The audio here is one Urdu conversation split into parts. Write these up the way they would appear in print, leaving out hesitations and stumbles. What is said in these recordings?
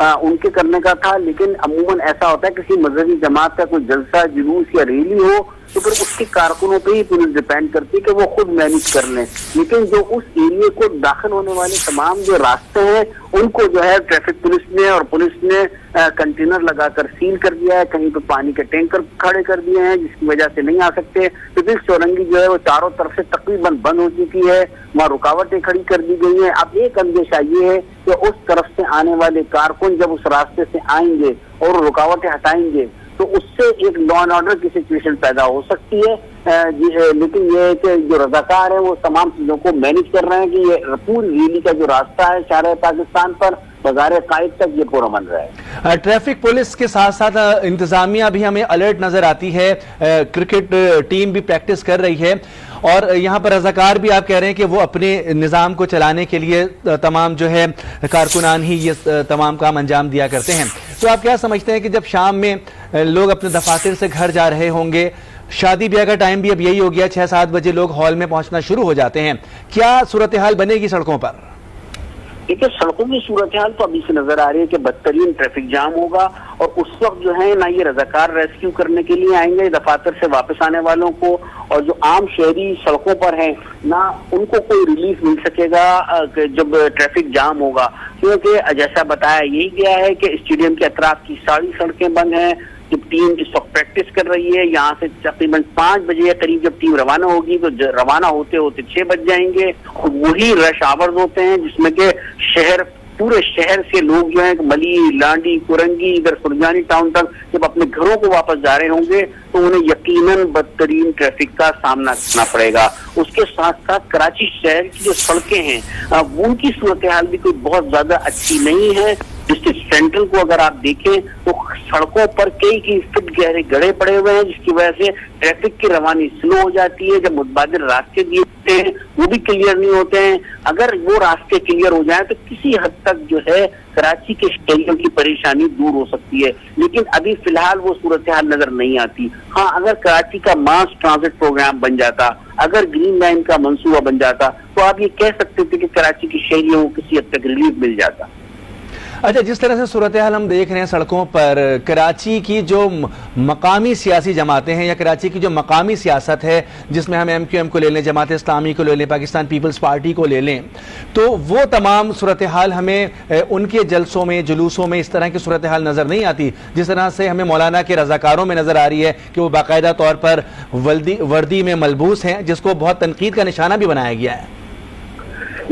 ان کے کرنے کا تھا، لیکن عموماً ایسا ہوتا ہے کسی مذہبی جماعت کا کوئی جلسہ جلوس یا ریلی ہو تو پھر اس کے کارکنوں پہ ہی پولیس ڈیپینڈ کرتی ہے کہ وہ خود مینج کر لیں، لیکن جو اس ایریے کو داخل ہونے والے تمام جو راستے ہیں ان کو جو ہے ٹریفک پولیس نے اور پولیس نے کنٹینر لگا کر سیل کر دیا ہے، کہیں پہ پانی کے ٹینکر کھڑے کر دیے ہیں جس کی وجہ سے نہیں آ سکتے۔ پیپلز چورنگی جو ہے وہ چاروں طرف سے تقریباً بند ہو چکی ہے، وہاں رکاوٹیں کھڑی کر دی گئی ہیں۔ اب ایک اندیشہ یہ ہے کہ اس طرف سے آنے والے کارکن جب اس راستے سے آئیں گے اور رکاوٹیں ہٹائیں گے تو اس سے ایک لا اینڈ آرڈر کی سچویشن پیدا ہو سکتی ہے، لیکن یہ ہے کہ جو رضاکار ہیں وہ تمام چیزوں کو مینج کر رہے ہیں کہ یہ پوری ریلی کا جو راستہ ہے شارع پاکستان پر بازار قائد تک یہ پرامن رہا ہے۔ ٹریفک پولیس کے ساتھ ساتھ انتظامیہ بھی ہمیں الرٹ نظر آتی ہے، کرکٹ ٹیم بھی پریکٹس کر رہی ہے اور یہاں پر رضاکار بھی آپ کہہ رہے ہیں کہ وہ اپنے نظام کو چلانے کے لیے تمام جو ہے کارکنان ہی یہ تمام کام انجام دیا کرتے ہیں۔ تو آپ کیا سمجھتے ہیں کہ جب شام میں لوگ اپنے دفاتر سے گھر جا رہے ہوں گے، شادی بیاہ کا ٹائم بھی اب یہی ہو گیا، 6-7 بجے لوگ ہال میں پہنچنا شروع ہو جاتے ہیں، کیا صورتحال بنے گی سڑکوں پر؟ دیکھیے سڑکوں کی صورتحال تو ابھی سے نظر آ رہی ہے کہ بدترین ٹریفک جام ہوگا، اور اس وقت جو ہے نہ یہ رضاکار ریسکیو کرنے کے لیے آئیں گے دفاتر سے واپس آنے والوں کو، اور جو عام شہری سڑکوں پر ہیں نہ ان کو کوئی ریلیف مل سکے گا جب ٹریفک جام ہوگا، کیونکہ جیسا بتایا یہی گیا ہے کہ اسٹیڈیم کے اطراف کی ساری سڑکیں بند ہیں۔ جب ٹیم اس وقت پریکٹس کر رہی ہے یہاں سے تقریباً 5 بجے کے قریب جب ٹیم روانہ ہوگی تو روانہ ہوتے ہوتے 6 بج جائیں گے، اور وہی رش آورز ہوتے ہیں جس میں کہ پورے شہر سے لوگ جو ہیں ملی، لانڈی، کورنگی، ادھر سرجانی ٹاؤن تک جب اپنے گھروں کو واپس جا رہے ہوں گے تو انہیں یقیناً بدترین ٹریفک کا سامنا کرنا پڑے گا۔ اس کے ساتھ ساتھ کراچی شہر کی جو سڑکیں ہیں ان کی صورتحال بھی کوئی بہت زیادہ اچھی نہیں ہے۔ ڈسٹرکٹ سینٹرل کو اگر آپ دیکھیں تو سڑکوں پر کئی فٹ گہرے گڑھے پڑے ہوئے ہیں جس کی وجہ سے ٹریفک کی روانی سلو ہو جاتی ہے۔ جب متبادل راستے دیے ہوتے ہیں وہ بھی کلیئر نہیں ہوتے ہیں، اگر وہ راستے کلیئر ہو جائیں تو کسی حد تک جو ہے کراچی کے شہریوں کی پریشانی دور ہو سکتی ہے، لیکن ابھی فی الحال وہ صورتحال نظر نہیں آتی۔ ہاں اگر کراچی کا ماس ٹرانزٹ پروگرام بن جاتا، اگر گرین لائن کا منصوبہ بن جاتا تو آپ یہ کہہ سکتے تھے کہ کراچی کے شہریوں کو کسی حد تک ریلیف مل جاتا۔ اچھا، جس طرح سے صورتحال ہم دیکھ رہے ہیں سڑکوں پر، کراچی کی جو مقامی سیاسی جماعتیں ہیں یا کراچی کی جو مقامی سیاست ہے جس میں ہم ایم کیو ایم کو لے لیں، جماعت اسلامی کو لے لیں، پاکستان پیپلز پارٹی کو لے لیں، تو وہ تمام صورتحال ہمیں ان کے جلسوں میں جلوسوں میں اس طرح کی صورتحال نظر نہیں آتی جس طرح سے ہمیں مولانا کے رضاکاروں میں نظر آ رہی ہے کہ وہ باقاعدہ طور پر وردی میں ملبوس ہیں، جس کو بہت تنقید کا نشانہ بھی بنایا گیا ہے۔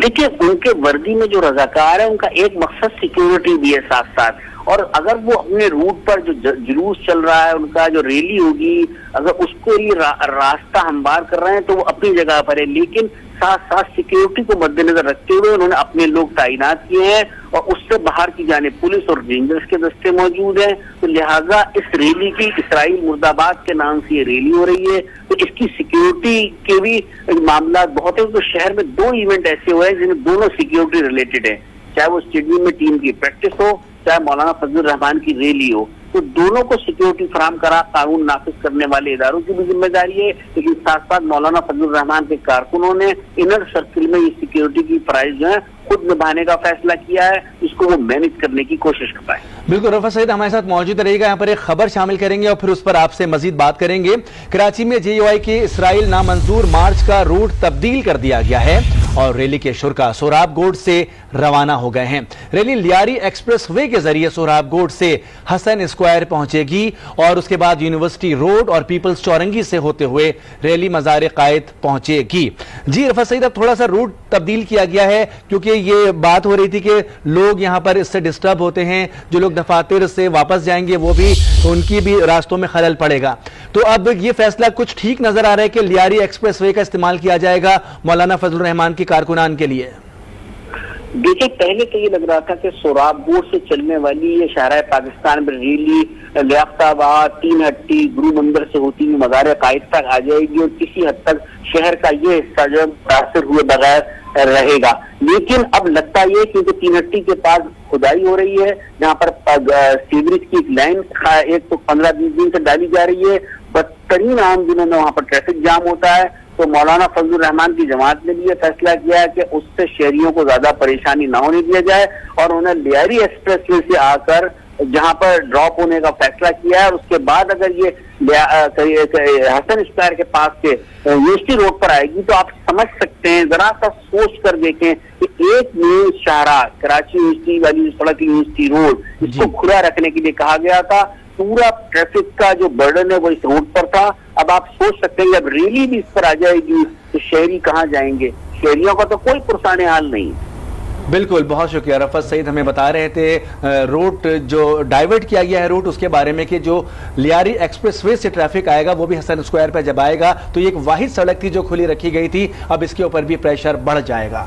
دیکھیے ان کے وردی میں جو رضاکار ہے ان کا ایک مقصد سیکیورٹی بھی ہے ساتھ ساتھ، اور اگر وہ اپنے روٹ پر جو جلوس چل رہا ہے ان کا جو ریلی ہوگی اگر اس کو یہ راستہ ہموار کر رہے ہیں تو وہ اپنی جگہ پر ہے، لیکن ساتھ ساتھ سیکیورٹی کو مد نظر رکھتے ہوئے انہوں نے اپنے لوگ تعینات کیے ہیں، اور اس سے باہر کی جانب پولیس اور رینجرز کے دستے موجود ہیں، تو لہٰذا اس ریلی کی اسرائیل مرد آباد کے نام سے یہ ریلی ہو رہی ہے، تو اس کی سیکیورٹی کے بھی معاملات بہت ہیں۔ تو شہر میں 2 ایونٹ ایسے ہوئے ہیں جن میں دونوں سیکیورٹی ریلیٹڈ ہیں، چاہے وہ اسٹیڈیم میں ٹیم کی پریکٹس ہو چاہے مولانا فضل الرحمان کی ریلی ہو، تو دونوں کو سیکیورٹی فراہم کرا قانون نافذ کرنے والے اداروں کی بھی ذمہ داری ہے، لیکن ساتھ ساتھ مولانا فضل الرحمان کے کارکنوں نے انر سرکل میں یہ سیکیورٹی کی فرائض جو ہیں خود نبھانے کا فیصلہ کیا ہے، اس کو وہ مینج کرنے کی کوشش کر رہا ہے۔ بالکل، رفعت سعید ہمارے ساتھ موجود رہے گا، یہاں پر ایک خبر شامل کریں گے اور پھر اس پر آپ سے مزید بات کریں گے۔ کراچی میں جے یو آئی کے اسرائیل نامنظور مارچ کا روٹ تبدیل کر دیا گیا ہے اور ریلی کے شرکا سوراب گوڈ سے روانہ ہو گئے ہیں۔ ریلی لیاری ایکسپریس وے کے ذریعے سوراب گوڈ سے حسن اسکوائر پہنچے گی اور اس کے بعد یونیورسٹی روڈ اور پیپلز چورنگی سے ہوتے ہوئے ریلی مزار قائد پہنچے گی۔ جی رفعت سعید، اب تھوڑا سا روٹ تبدیل کیا گیا ہے کیونکہ یہ بات ہو رہی تھی کہ لوگ یہاں پر اس سے ڈسٹرب ہوتے ہیں، جو لوگ دفاتر سے واپس جائیں گے وہ بھی ان کی بھی راستوں میں خلل پڑے گا، تو اب یہ فیصلہ کچھ ٹھیک نظر آ رہا ہے کہ لیاری ایکسپریس وے کا استعمال کیا جائے گا مولانا فضل الرحمان کے کارکنان کے لیے؟ دیکھیے پہلے تو یہ لگ رہا تھا کہ سوراب گوڈ سے چلنے والی یہ شارع پاکستان میں ریلی لیاقت آباد، 3 ہٹی، گرو مندر سے ہوتی ہوئی مزار قائد تک آ جائے گی اور کسی حد تک شہر کا یہ حصہ جو متاثر ہوئے بغیر رہے گا، لیکن اب لگتا یہ کیونکہ 3 ہٹی کے پاس کھدائی ہو رہی ہے جہاں پر سیوریج کی ایک لائن ایک تو 15-20 دن سے ڈالی جا رہی ہے، بدترین عام دنوں میں وہاں پر ٹریفک جام ہوتا ہے، تو مولانا فضل الرحمان کی جماعت نے بھی یہ فیصلہ کیا ہے کہ اس سے شہریوں کو زیادہ پریشانی نہ ہونے دیا جائے اور انہیں لیاری ایکسپریس وے سے آ کر جہاں پر ڈراپ ہونے کا فیصلہ کیا ہے، اور اس کے بعد اگر یہ حسن اسکوائر کے پاس سے یونیورسٹی روڈ پر آئے گی تو آپ سمجھ سکتے ہیں، ذرا سا سوچ کر دیکھیں کہ ایک مین شاہراہ کراچی یونیورسٹی والی سڑک یونیورسٹی روڈ اس کو کھلا رکھنے کے لیے کہا گیا تھا، پورا ٹریفک کا جو برڈن ہے وہ اس روڈ پر تھا۔ اب آپ سوچ سکتے ہیں جب ریلی بھی اس پر آ جائے گی تو شہری کہاں جائیں گے؟ شہریوں کا تو کوئی پرسان حال نہیں۔ بالکل، بہت شکریہ رفعت سعید، ہمیں بتا رہے تھے روٹ جو ڈائیورٹ کیا گیا ہے روٹ اس کے بارے میں کہ جو لیاری ایکسپریس وے سے ٹریفک آئے گا وہ بھی حسن اسکوائر پہ جب آئے گا تو یہ ایک واحد سڑک تھی جو کھلی رکھی گئی تھی، اب اس کے اوپر بھی پریشر بڑھ جائے گا۔